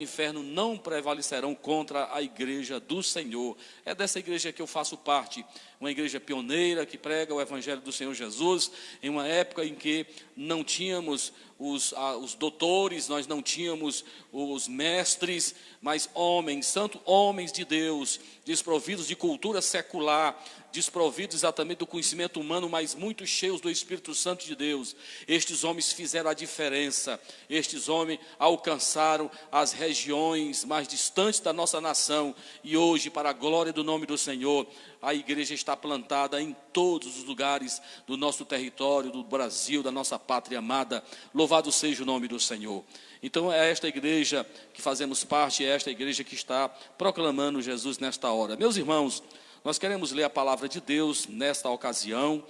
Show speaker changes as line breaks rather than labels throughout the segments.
inferno não prevalecerão contra a igreja do Senhor. É dessa igreja que eu faço parte, uma igreja pioneira que prega o evangelho do Senhor Jesus, em uma época em que não tínhamos os doutores, nós não tínhamos os mestres, mas homens, santos homens de Deus, desprovidos de cultura secular, desprovidos exatamente do conhecimento humano, mas muito cheios do Espírito Santo de Deus. Estes homens fizeram a diferença, estes homens alcançaram as regiões mais distantes da nossa nação, e hoje, para a glória do nome do Senhor, a igreja está plantada em todos os lugares do nosso território, do Brasil, da nossa pátria amada. Louvado seja o nome do Senhor. Então é esta igreja que fazemos parte, é esta igreja que está proclamando Jesus nesta hora. Meus irmãos, nós queremos ler a palavra de Deus nesta ocasião.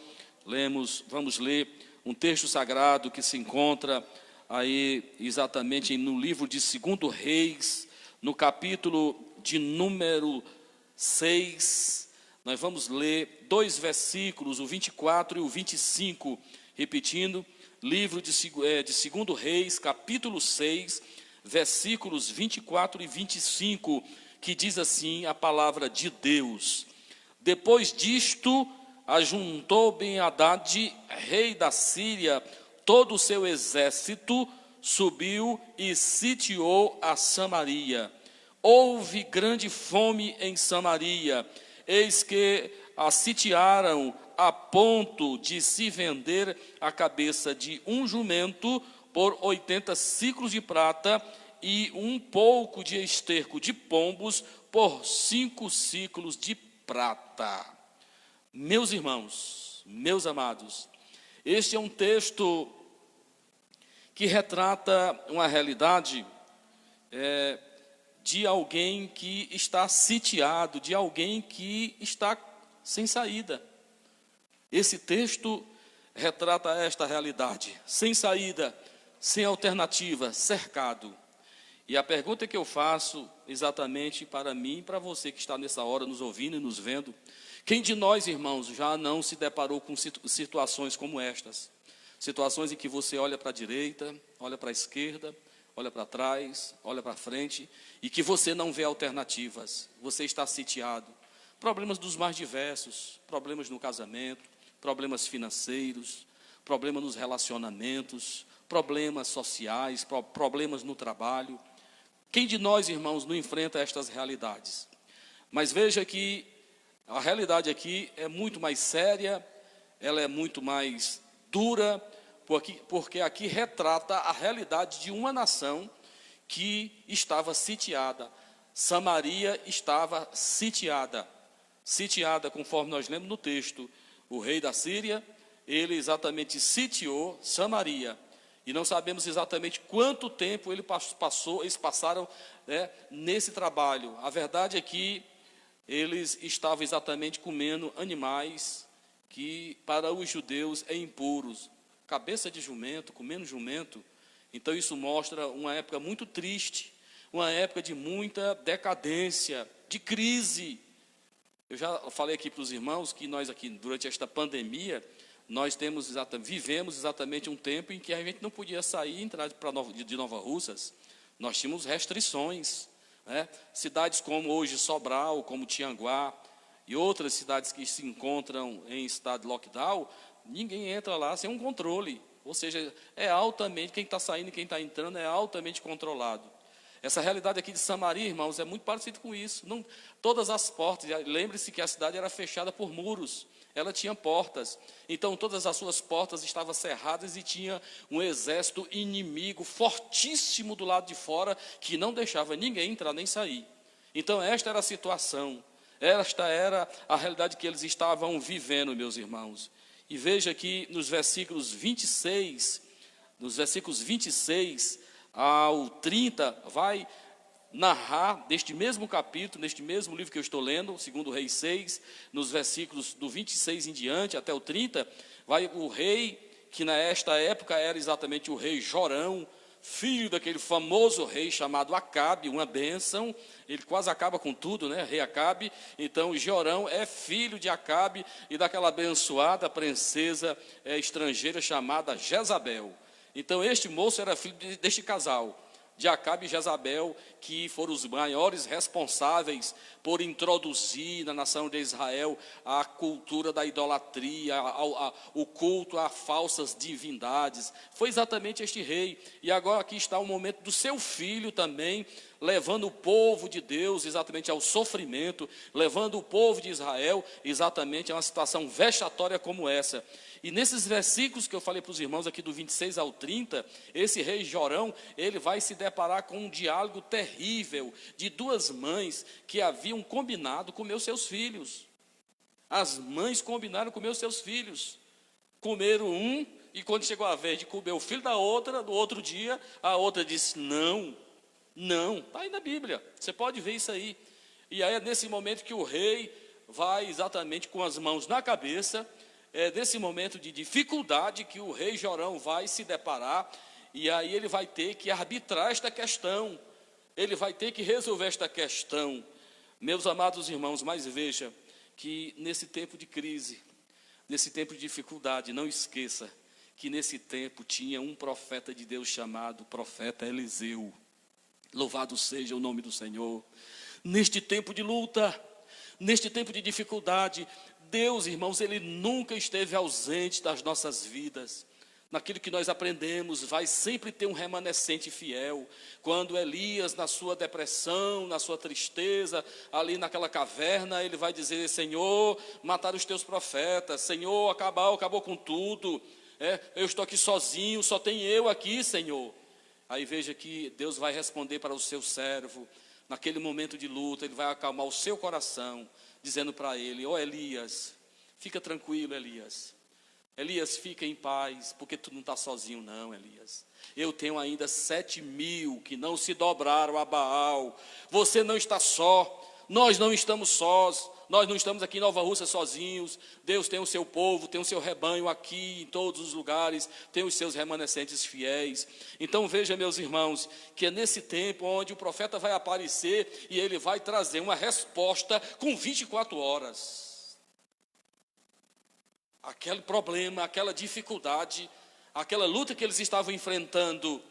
Vamos ler um texto sagrado que se encontra aí exatamente no livro de 2 Reis, no capítulo de número 6. Nós vamos ler 2 versículos, o 24 e o 25, repetindo, livro de 2 Reis, capítulo 6, versículos 24 e 25, que diz assim a palavra de Deus. Depois disto, ajuntou Ben-Hadad, rei da Síria, todo o seu exército, subiu e sitiou a Samaria. Houve grande fome em Samaria, eis que a sitiaram a ponto de se vender a cabeça de um jumento por 80 siclos de prata e um pouco de esterco de pombos por 5 siclos de prata. Meus irmãos, meus amados, este é um texto que retrata uma realidade de alguém que está sitiado, de alguém que está sem saída. Esse texto retrata esta realidade, sem saída, sem alternativa, cercado. E a pergunta que eu faço exatamente para mim e para você que está nessa hora nos ouvindo e nos vendo: quem de nós, irmãos, já não se deparou com situações como estas? Situações em que você olha para a direita, olha para a esquerda, olha para trás, olha para frente, e que você não vê alternativas, você está sitiado. Problemas dos mais diversos, problemas no casamento, problemas financeiros, problemas nos relacionamentos, problemas sociais, problemas no trabalho. Quem de nós, irmãos, não enfrenta estas realidades? Mas veja que a realidade aqui é muito mais séria, ela é muito mais dura, porque aqui retrata a realidade de uma nação que estava sitiada. Samaria estava sitiada, conforme nós lemos no texto. O rei da Síria, ele exatamente sitiou Samaria, e não sabemos exatamente quanto tempo eles passaram nesse trabalho. A verdade é que eles estavam exatamente comendo animais que para os judeus é impuros, cabeça de jumento, comendo jumento. Então isso mostra uma época muito triste, uma época de muita decadência, de crise. Eu já falei aqui para os irmãos que nós aqui, durante esta pandemia, nós vivemos exatamente um tempo em que a gente não podia sair e entrar de Nova Russas. Nós tínhamos restrições, né? Cidades como hoje Sobral, como Tianguá, e outras cidades que se encontram em estado de lockdown, ninguém entra lá sem um controle. Ou seja, quem está saindo e quem está entrando é altamente controlado. Essa realidade aqui de Samaria, irmãos, é muito parecido com isso. Não, todas as portas, lembre-se que a cidade era fechada por muros, ela tinha portas. Então todas as suas portas estavam cerradas e tinha um exército inimigo fortíssimo do lado de fora, que não deixava ninguém entrar nem sair. Então esta era a situação, esta era a realidade que eles estavam vivendo, meus irmãos. E veja que nos versículos 26 ao 30, vai narrar deste mesmo capítulo, neste mesmo livro que eu estou lendo, 2 Reis 6, nos versículos do 26 em diante até o 30, vai o rei, que nesta época era exatamente o rei Jorão, filho daquele famoso rei chamado Acabe, uma bênção. Ele quase acaba com tudo, né? Rei Acabe. Então Jorão é filho de Acabe e daquela abençoada princesa estrangeira chamada Jezabel. Então este moço era filho deste casal, de Acabe e Jezabel, que foram os maiores responsáveis por introduzir na nação de Israel a cultura da idolatria, o culto a falsas divindades. Foi exatamente este rei. E agora aqui está o momento do seu filho também, levando o povo de Deus exatamente ao sofrimento, levando o povo de Israel exatamente a uma situação vexatória como essa. E nesses versículos que eu falei para os irmãos aqui do 26 ao 30, esse rei Jorão, ele vai se deparar com um diálogo terrível de duas mães que haviam combinado comer os seus filhos. As mães combinaram comer os seus filhos. Comeram um, e quando chegou a vez de comer o filho da outra, no outro dia, a outra disse, não, está aí na Bíblia, você pode ver isso aí. E aí é nesse momento que o rei vai exatamente com as mãos na cabeça, é nesse momento de dificuldade que o rei Jorão vai se deparar, e aí ele vai ter que arbitrar esta questão, ele vai ter que resolver esta questão. Meus amados irmãos, mas veja que nesse tempo de crise, nesse tempo de dificuldade, não esqueça que nesse tempo tinha um profeta de Deus chamado profeta Eliseu. Louvado seja o nome do Senhor. Neste tempo de luta, neste tempo de dificuldade, Deus, irmãos, Ele nunca esteve ausente das nossas vidas. Naquilo que nós aprendemos, vai sempre ter um remanescente fiel. Quando Elias, na sua depressão, na sua tristeza, ali naquela caverna, ele vai dizer, Senhor, mataram os teus profetas, Senhor, acabou com tudo, eu estou aqui sozinho, só tem eu aqui, Senhor. Aí veja que Deus vai responder para o seu servo, naquele momento de luta, ele vai acalmar o seu coração, dizendo para ele, Elias, fica tranquilo, Elias. Elias, fica em paz, porque tu não está sozinho não, Elias. Eu tenho ainda 7.000 que não se dobraram a Baal. Você não está só, nós não estamos sós, nós não estamos aqui em Nova Rússia sozinhos. Deus tem o seu povo, tem o seu rebanho aqui em todos os lugares, tem os seus remanescentes fiéis. Então veja, meus irmãos, que é nesse tempo onde o profeta vai aparecer e ele vai trazer uma resposta com 24 horas. Aquele problema, aquela dificuldade, aquela luta que eles estavam enfrentando,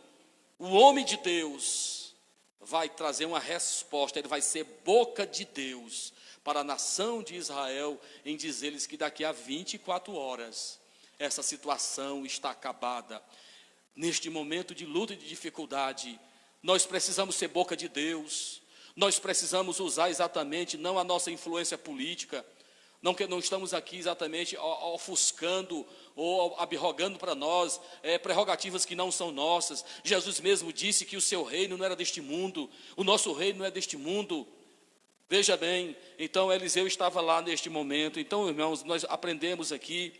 o homem de Deus vai trazer uma resposta, ele vai ser boca de Deus para a nação de Israel, em dizer-lhes que daqui a 24 horas, essa situação está acabada. Neste momento de luta e de dificuldade, nós precisamos ser boca de Deus, nós precisamos usar exatamente, não a nossa influência política, não que não estamos aqui exatamente ofuscando ou abrogando para nós prerrogativas que não são nossas. Jesus mesmo disse que o seu reino não era deste mundo, o nosso reino não é deste mundo. Veja bem, então Eliseu estava lá neste momento. Então, irmãos, nós aprendemos aqui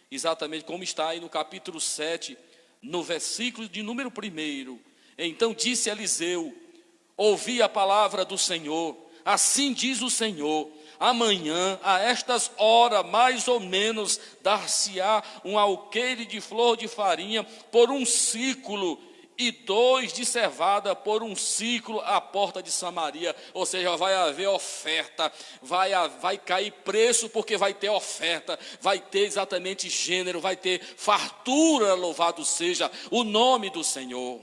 exatamente como está aí no capítulo 7, no versículo de número 1. Então disse Eliseu, ouvi a palavra do Senhor, assim diz o Senhor, amanhã, a estas horas, mais ou menos, dar-se-á um alqueire de flor de farinha por um ciclo, e 2 de cevada por um ciclo à porta de Samaria. Ou seja, vai haver oferta, vai cair preço porque vai ter oferta, vai ter exatamente gênero, vai ter fartura, louvado seja o nome do Senhor.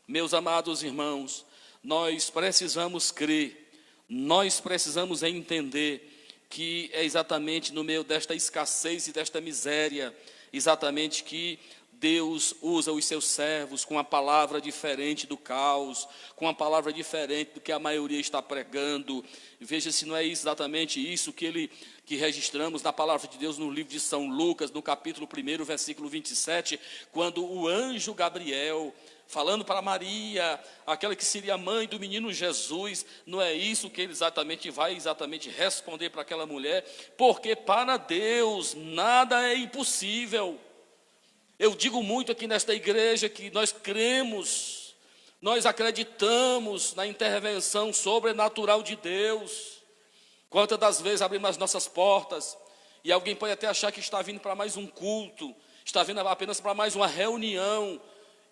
Meus amados irmãos, nós precisamos crer, nós precisamos entender que é exatamente no meio desta escassez e desta miséria, exatamente que Deus usa os seus servos com uma palavra diferente do caos, com uma palavra diferente do que a maioria está pregando. Veja se não é exatamente isso que registramos na palavra de Deus no livro de São Lucas, no capítulo 1, versículo 27, quando o anjo Gabriel, falando para Maria, aquela que seria mãe do menino Jesus, não é isso que ele vai responder para aquela mulher, porque para Deus nada é impossível. Eu digo muito aqui nesta igreja que nós cremos, nós acreditamos na intervenção sobrenatural de Deus. Quantas das vezes abrimos as nossas portas e alguém pode até achar que está vindo para mais um culto, está vindo apenas para mais uma reunião,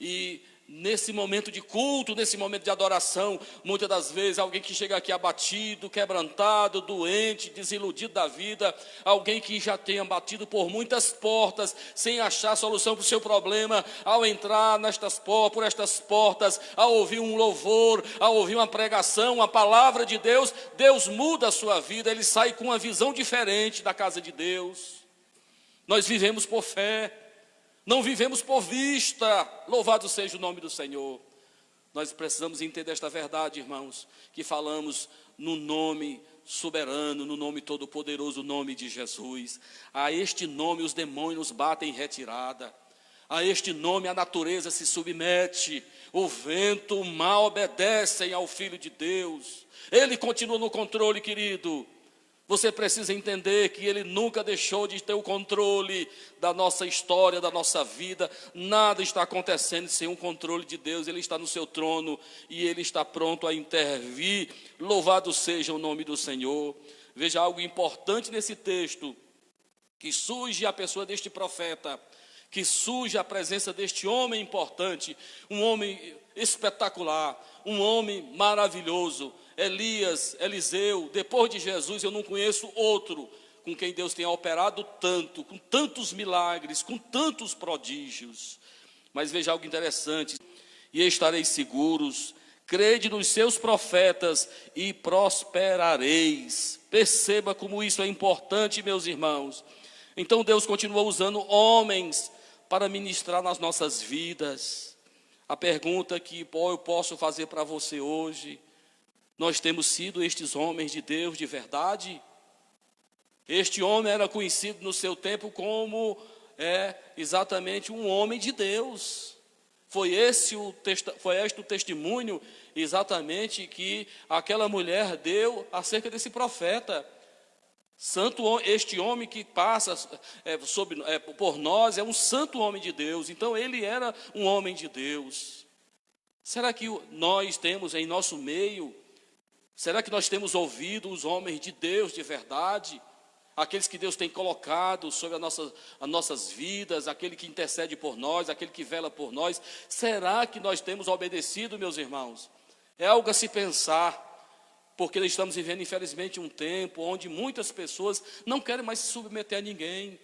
e nesse momento de culto, nesse momento de adoração, muitas das vezes alguém que chega aqui abatido, quebrantado, doente, desiludido da vida, alguém que já tenha batido por muitas portas, sem achar solução para o seu problema, ao entrar por estas portas, ao ouvir um louvor, ao ouvir uma pregação, uma palavra de Deus, Deus muda a sua vida, ele sai com uma visão diferente da casa de Deus. Nós vivemos por fé, não vivemos por vista, louvado seja o nome do Senhor. Nós precisamos entender esta verdade, irmãos, que falamos no nome soberano, no nome todo-poderoso, o nome de Jesus. A este nome os demônios batem em retirada, a este nome a natureza se submete, o vento, o mar obedecem ao Filho de Deus. Ele continua no controle, querido. Você precisa entender que Ele nunca deixou de ter o controle da nossa história, da nossa vida. Nada está acontecendo sem o controle de Deus. Ele está no seu trono e Ele está pronto a intervir. Louvado seja o nome do Senhor. Veja algo importante nesse texto, que surge a pessoa deste profeta, que surge a presença deste homem importante, um homem espetacular, um homem maravilhoso. Eliseu, depois de Jesus, eu não conheço outro com quem Deus tenha operado tanto, com tantos milagres, com tantos prodígios. Mas veja algo interessante: e estareis seguros, crede nos seus profetas e prosperareis. Perceba como isso é importante, meus irmãos. Então Deus continua usando homens para ministrar nas nossas vidas. A pergunta que eu posso fazer para você hoje: nós temos sido estes homens de Deus de verdade? Este homem era conhecido no seu tempo como exatamente um homem de Deus. Foi este o testemunho exatamente que aquela mulher deu acerca desse profeta. Santo, este homem que passa por nós é um santo homem de Deus. Então ele era um homem de Deus. Será que nós temos em nosso meio, será que nós temos ouvido os homens de Deus de verdade? Aqueles que Deus tem colocado sobre as nossas vidas, aquele que intercede por nós, aquele que vela por nós. Será que nós temos obedecido, meus irmãos? É algo a se pensar, porque nós estamos vivendo, infelizmente, um tempo onde muitas pessoas não querem mais se submeter a ninguém.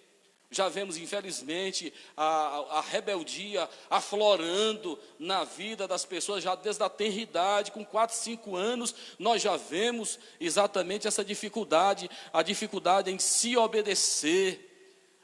Já vemos, infelizmente, a rebeldia aflorando na vida das pessoas, já desde a tenridade, com 4, 5 anos, nós já vemos exatamente essa dificuldade, a dificuldade em se obedecer,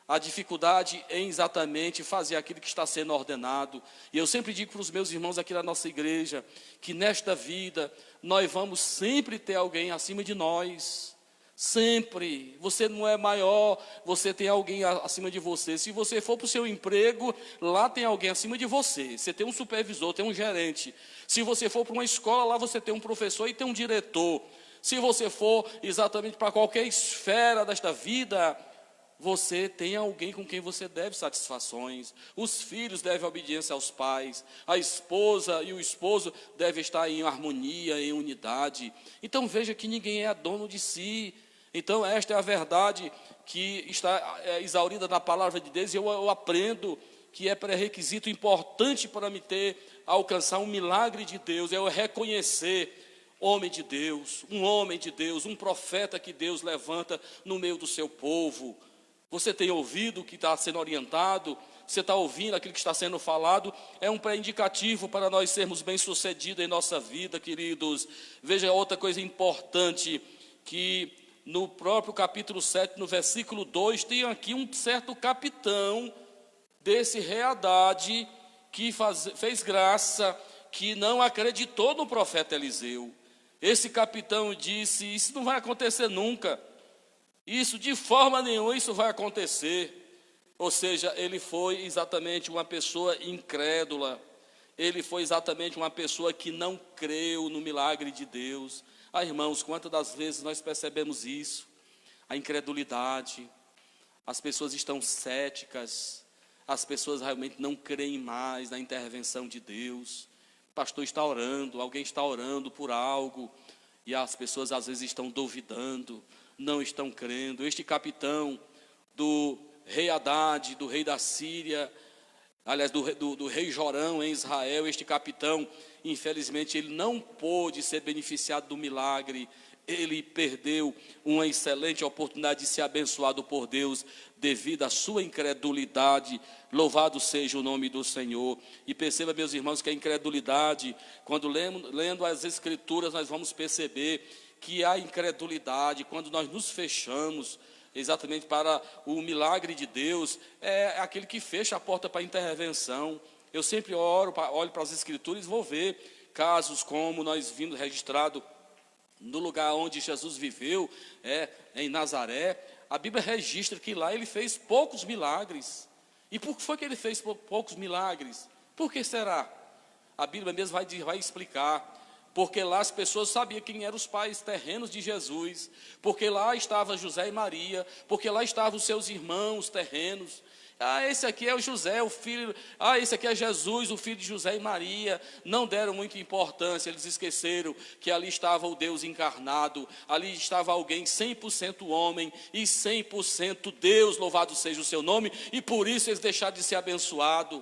a dificuldade em exatamente fazer aquilo que está sendo ordenado. E eu sempre digo para os meus irmãos aqui na nossa igreja, que nesta vida, nós vamos sempre ter alguém acima de nós. Sempre. Você não é maior, você tem alguém acima de você. Se você for para o seu emprego, lá tem alguém acima de você. Você tem um supervisor, tem um gerente. Se você for para uma escola, lá você tem um professor e tem um diretor. Se você for exatamente para qualquer esfera desta vida, você tem alguém com quem você deve satisfações. Os filhos devem obediência aos pais. A esposa e o esposo devem estar em harmonia, em unidade. Então veja que ninguém é dono de si. Então esta é a verdade que está exaurida na palavra de Deus. E eu aprendo que é pré-requisito importante para me alcançar um milagre de Deus. É eu reconhecer homem de Deus, um profeta que Deus levanta no meio do seu povo. Você tem ouvido o que está sendo orientado? Você está ouvindo aquilo que está sendo falado? É um pré-indicativo para nós sermos bem-sucedidos em nossa vida, queridos. Veja outra coisa importante, que no próprio capítulo 7, no versículo 2, tem aqui um certo capitão desse rei Haddad, que fez graça, que não acreditou no profeta Eliseu. Esse capitão disse: isso não vai acontecer nunca. Isso, de forma nenhuma, isso vai acontecer. Ou seja, ele foi exatamente uma pessoa incrédula. Ele foi exatamente uma pessoa que não creu no milagre de Deus. Irmãos, quantas das vezes nós percebemos isso? A incredulidade. As pessoas estão céticas. As pessoas realmente não creem mais na intervenção de Deus. O pastor está orando, alguém está orando por algo, e as pessoas às vezes estão duvidando, não estão crendo. Este capitão do rei Haddad, do rei da Síria, aliás, do rei Jorão em Israel. Este capitão, infelizmente, ele não pôde ser beneficiado do milagre. Ele perdeu uma excelente oportunidade de ser abençoado por Deus devido à sua incredulidade. Louvado seja o nome do Senhor. E perceba, meus irmãos, que a incredulidade, quando lendo as Escrituras, nós vamos perceber que a incredulidade, quando nós nos fechamos exatamente para o milagre de Deus, é aquele que fecha a porta para a intervenção. Eu sempre olho para as Escrituras e vou ver casos como nós vimos registrado no lugar onde Jesus viveu, em Nazaré. A Bíblia registra que lá ele fez poucos milagres. E por que foi que ele fez poucos milagres? Por que será? A Bíblia mesmo vai explicar. Porque lá as pessoas sabiam quem eram os pais terrenos de Jesus, porque lá estava José e Maria, porque lá estavam os seus irmãos terrenos. Esse aqui é o José, o filho, esse aqui é Jesus, o filho de José e Maria. Não deram muita importância, eles esqueceram que ali estava o Deus encarnado, ali estava alguém 100% homem e 100% Deus, louvado seja o seu nome, e por isso eles deixaram de ser abençoados.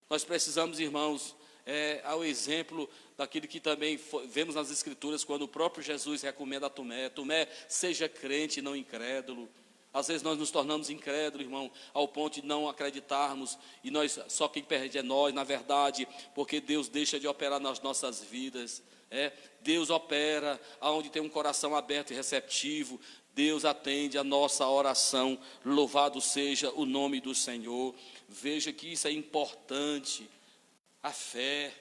Nós precisamos, irmãos, ao exemplo daquilo que também vemos nas Escrituras, quando o próprio Jesus recomenda a Tomé, seja crente e não incrédulo. Às vezes nós nos tornamos incrédulos, irmão, ao ponto de não acreditarmos, e só quem perde é nós, na verdade, porque Deus deixa de operar nas nossas vidas. Deus opera onde tem um coração aberto e receptivo. Deus atende a nossa oração, louvado seja o nome do Senhor. Veja que isso é importante, a fé.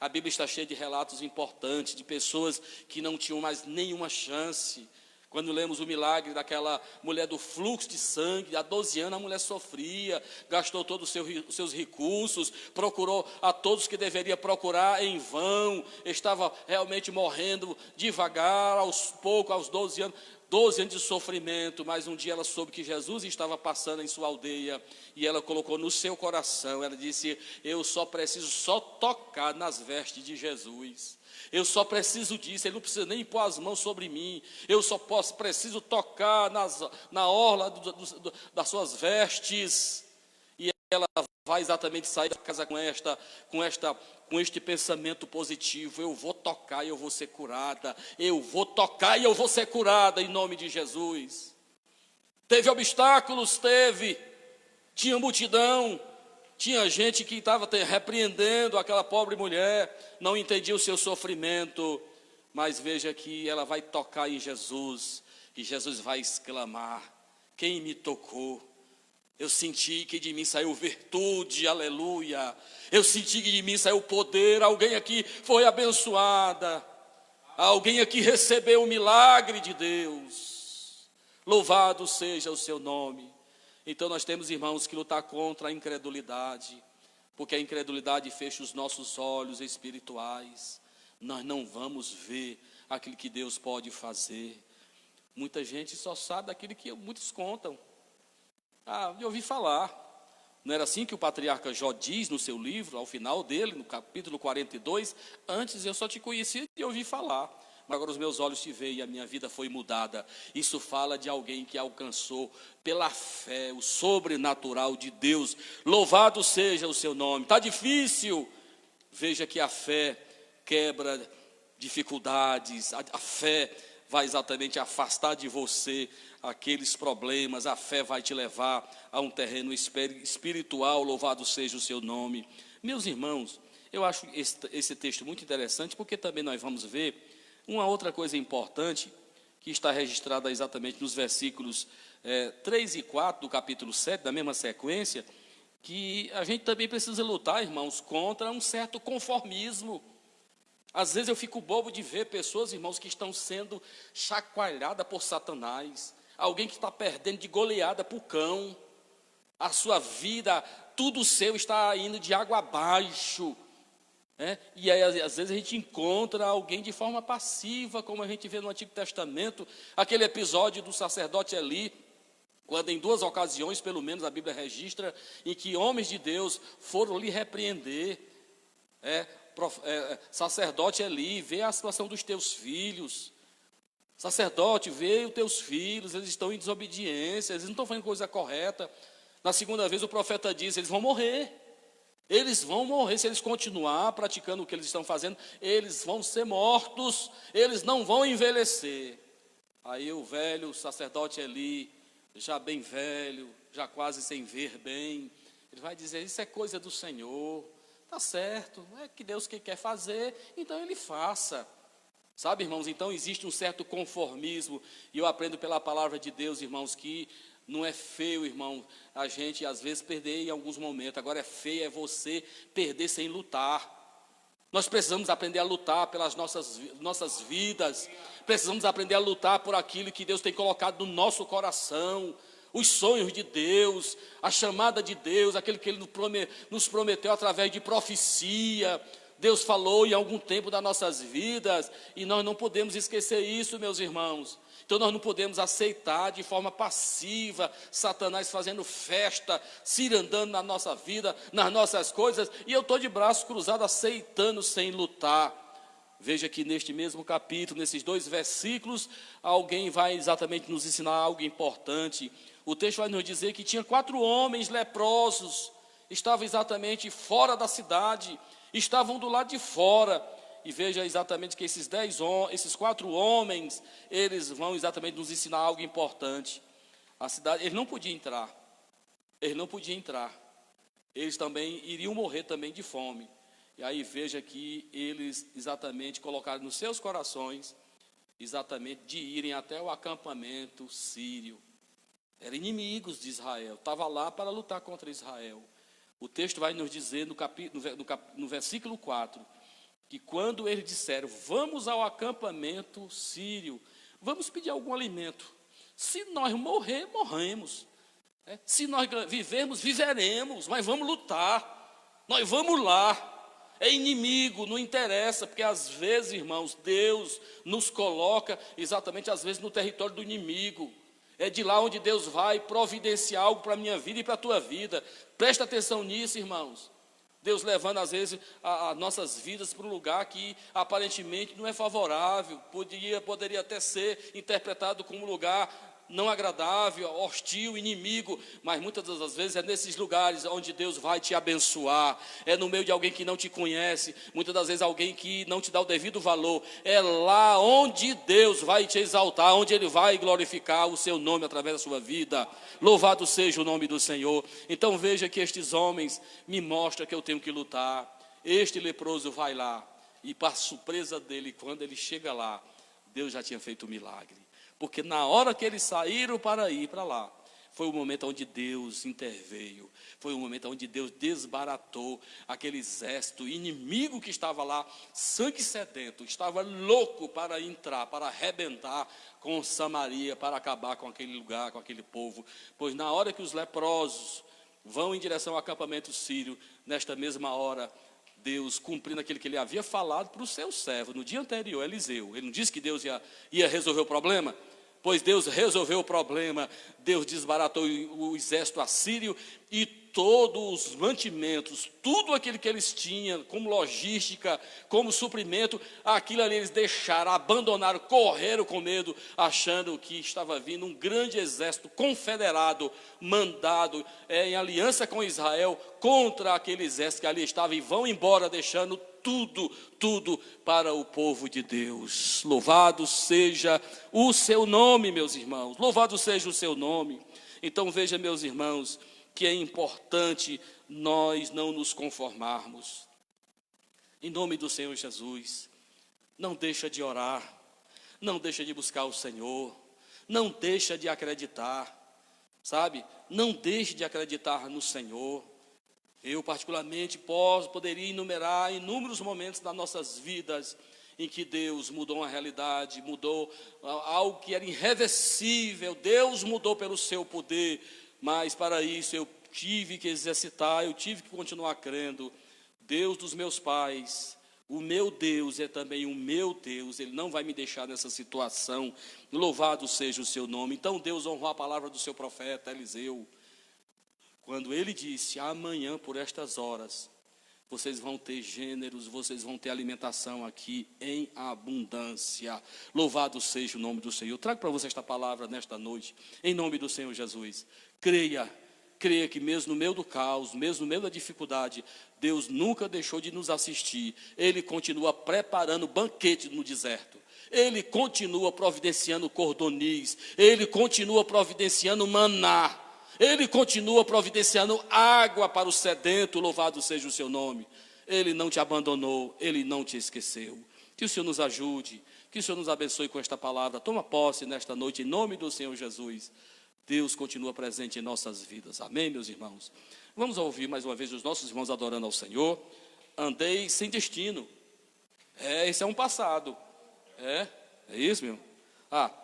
A Bíblia está cheia de relatos importantes, de pessoas que não tinham mais nenhuma chance. Quando lemos o milagre daquela mulher do fluxo de sangue, há 12 anos a mulher sofria, gastou todos os seus recursos, procurou a todos que deveria procurar em vão, estava realmente morrendo devagar, aos poucos, aos 12 anos de sofrimento, mas um dia ela soube que Jesus estava passando em sua aldeia, e ela colocou no seu coração, ela disse: eu só preciso tocar nas vestes de Jesus. Eu só preciso disso, ele não precisa nem pôr as mãos sobre mim, eu só preciso tocar na orla das suas vestes. E ela vai exatamente sair da casa com este pensamento positivo: eu vou tocar e eu vou ser curada, eu vou tocar e eu vou ser curada, em nome de Jesus. Teve obstáculos? Teve. Tinha multidão, tinha gente que estava repreendendo aquela pobre mulher, não entendia o seu sofrimento, mas veja que ela vai tocar em Jesus, e Jesus vai exclamar: quem me tocou? Eu senti que de mim saiu virtude, aleluia. Eu senti que de mim saiu poder. Alguém aqui foi abençoada, alguém aqui recebeu o milagre de Deus. Louvado seja o seu nome. Então nós temos, irmãos, que lutar contra a incredulidade, porque a incredulidade fecha os nossos olhos espirituais. Nós não vamos ver aquilo que Deus pode fazer. Muita gente só sabe daquilo que muitos contam. Eu ouvi falar. Não era assim que o patriarca Jó diz no seu livro, ao final dele, no capítulo 42, antes eu só te conhecia e ouvi falar, mas agora os meus olhos te veem e a minha vida foi mudada. Isso fala de alguém que alcançou pela fé o sobrenatural de Deus. Louvado seja o seu nome. Está difícil? Veja que a fé quebra dificuldades, a fé vai exatamente afastar de você aqueles problemas, a fé vai te levar a um terreno espiritual, louvado seja o seu nome. Meus irmãos, eu acho esse texto muito interessante, porque também nós vamos ver uma outra coisa importante, que está registrada exatamente nos versículos 3 e 4 do capítulo 7, da mesma sequência, que a gente também precisa lutar, irmãos, contra um certo conformismo. Às vezes eu fico bobo de ver pessoas, irmãos, que estão sendo chacoalhadas por Satanás, alguém que está perdendo de goleada por cão, a sua vida, tudo seu está indo de água abaixo, e aí às vezes a gente encontra alguém de forma passiva, como a gente vê no Antigo Testamento, aquele episódio do sacerdote Eli, quando em 2 ocasiões, pelo menos a Bíblia registra, em que homens de Deus foram lhe repreender. Sacerdote Eli, vê a situação dos teus filhos. Sacerdote, vê os teus filhos, eles estão em desobediência, eles não estão fazendo coisa correta. Na segunda vez o profeta diz: eles vão morrer. Eles vão morrer se eles continuar praticando o que eles estão fazendo. Eles vão ser mortos, eles não vão envelhecer. Aí o velho, o sacerdote Eli, já bem velho, já quase sem ver bem, ele vai dizer: isso é coisa do Senhor, está certo, é que Deus que quer fazer, então Ele faça. Sabe, irmãos, então existe um certo conformismo, e eu aprendo pela palavra de Deus, irmãos, que não é feio, irmão, a gente às vezes perder em alguns momentos. Agora é feio, é você perder sem lutar. Nós precisamos aprender a lutar pelas nossas vidas, precisamos aprender a lutar por aquilo que Deus tem colocado no nosso coração, os sonhos de Deus, a chamada de Deus, aquilo que Ele nos prometeu através de profecia. Deus falou em algum tempo das nossas vidas, e nós não podemos esquecer isso, meus irmãos. Então nós não podemos aceitar de forma passiva Satanás fazendo festa, cirandando na nossa vida, nas nossas coisas, e eu estou de braços cruzados aceitando sem lutar. Veja que neste mesmo capítulo, nesses 2 versículos, alguém vai exatamente nos ensinar algo importante. O texto vai nos dizer que tinha 4 homens leprosos, estavam exatamente fora da cidade, estavam do lado de fora. E veja exatamente que esses 4 homens, eles vão exatamente nos ensinar algo importante. A cidade, eles não podiam entrar, eles também iriam morrer também de fome. E aí veja que eles exatamente colocaram nos seus corações, exatamente de irem até o acampamento sírio. Eram inimigos de Israel, estavam lá para lutar contra Israel. O texto vai nos dizer no versículo 4, que quando eles disseram: vamos ao acampamento sírio, vamos pedir algum alimento. Se nós morrer, morremos. Se nós vivermos, viveremos, mas vamos lutar. Nós vamos lá. É inimigo, não interessa, porque às vezes, irmãos, Deus nos coloca exatamente às vezes no território do inimigo. É de lá onde Deus vai providenciar algo para a minha vida e para a tua vida. Presta atenção nisso, irmãos. Deus levando às vezes as nossas vidas para um lugar que aparentemente não é favorável, poderia até ser interpretado como um lugar não agradável, hostil, inimigo, mas muitas das vezes é nesses lugares onde Deus vai te abençoar, é no meio de alguém que não te conhece, muitas das vezes alguém que não te dá o devido valor, é lá onde Deus vai te exaltar, onde Ele vai glorificar o seu nome através da sua vida. Louvado seja o nome do Senhor. Então veja que estes homens me mostram que eu tenho que lutar. Este leproso vai lá, e para surpresa dele, quando ele chega lá, Deus já tinha feito um milagre. Porque na hora que eles saíram para ir para lá, foi o momento onde Deus interveio, foi o momento onde Deus desbaratou aquele exército inimigo que estava lá, sangue sedento, estava louco para entrar, para arrebentar com Samaria, para acabar com aquele lugar, com aquele povo. Pois na hora que os leprosos vão em direção ao acampamento sírio, nesta mesma hora, Deus cumprindo aquilo que Ele havia falado para o seu servo no dia anterior, Eliseu. Ele não disse que Deus ia resolver o problema? Pois Deus resolveu o problema. Deus desbaratou o exército assírio e todos os mantimentos, tudo aquilo que eles tinham, como logística, como suprimento, aquilo ali eles deixaram, abandonaram, correram com medo, achando que estava vindo um grande exército confederado, mandado em aliança com Israel, contra aquele exército que ali estava, e vão embora deixando tudo para o povo de Deus. Louvado seja o seu nome, meus irmãos, louvado seja o seu nome. Então veja, meus irmãos, que é importante nós não nos conformarmos. Em nome do Senhor Jesus, não deixa de orar, não deixa de buscar o Senhor, não deixa de acreditar, sabe? Não deixe de acreditar no Senhor. Eu particularmente poderia enumerar inúmeros momentos das nossas vidas em que Deus mudou uma realidade, mudou algo que era irreversível, Deus mudou pelo seu poder, mas para isso eu tive que exercitar, eu tive que continuar crendo. Deus dos meus pais, o meu Deus é também o meu Deus, Ele não vai me deixar nessa situação. Louvado seja o seu nome. Então Deus honrou a palavra do seu profeta Eliseu, quando ele disse: amanhã por estas horas vocês vão ter gêneros, vocês vão ter alimentação aqui em abundância. Louvado seja o nome do Senhor. Eu trago para você esta palavra nesta noite, em nome do Senhor Jesus. Creia creia que mesmo no meio do caos, mesmo no meio da dificuldade, Deus nunca deixou de nos assistir. Ele continua preparando banquete no deserto. Ele continua providenciando cordões. Ele continua providenciando maná. Ele continua providenciando água para o sedento, louvado seja o seu nome. Ele não te abandonou, Ele não te esqueceu. Que o Senhor nos ajude, que o Senhor nos abençoe com esta palavra. Toma posse nesta noite, em nome do Senhor Jesus. Deus continua presente em nossas vidas. Amém, meus irmãos? Vamos ouvir mais uma vez os nossos irmãos adorando ao Senhor. Andei sem destino. Esse é um passado. É isso, meu?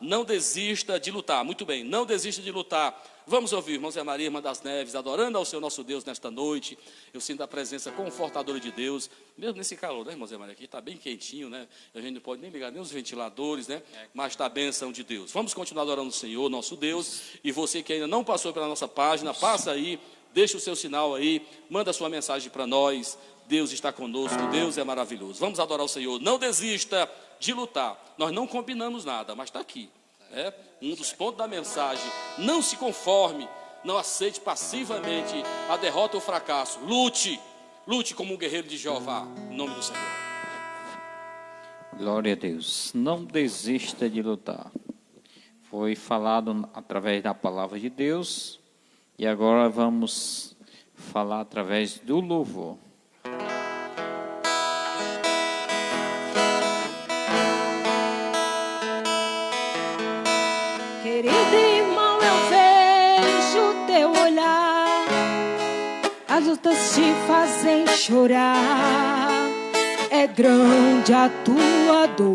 Não desista de lutar. Muito bem, não desista de lutar. Vamos ouvir, irmão Zé Maria, irmã das Neves, adorando ao Senhor nosso Deus nesta noite. Eu sinto a presença confortadora de Deus, mesmo nesse calor, né, irmão Zé Maria? Aqui está bem quentinho, né? A gente não pode nem ligar nem os ventiladores, né? Mas está a bênção de Deus. Vamos continuar adorando o Senhor, nosso Deus. E você que ainda não passou pela nossa página, passa aí, deixa o seu sinal aí, manda a sua mensagem para nós. Deus está conosco, Deus é maravilhoso. Vamos adorar o Senhor. Não desista de lutar. Nós não combinamos nada, mas está aqui. Um dos pontos da mensagem: não se conforme, não aceite passivamente a derrota ou o fracasso. Lute como um guerreiro de Jeová, em nome do Senhor.
Glória a Deus. Não desista de lutar. Foi falado através da palavra de Deus e agora vamos falar através do louvor.
Querido irmão, eu vejo teu olhar, as lutas te fazem chorar, é grande a tua dor.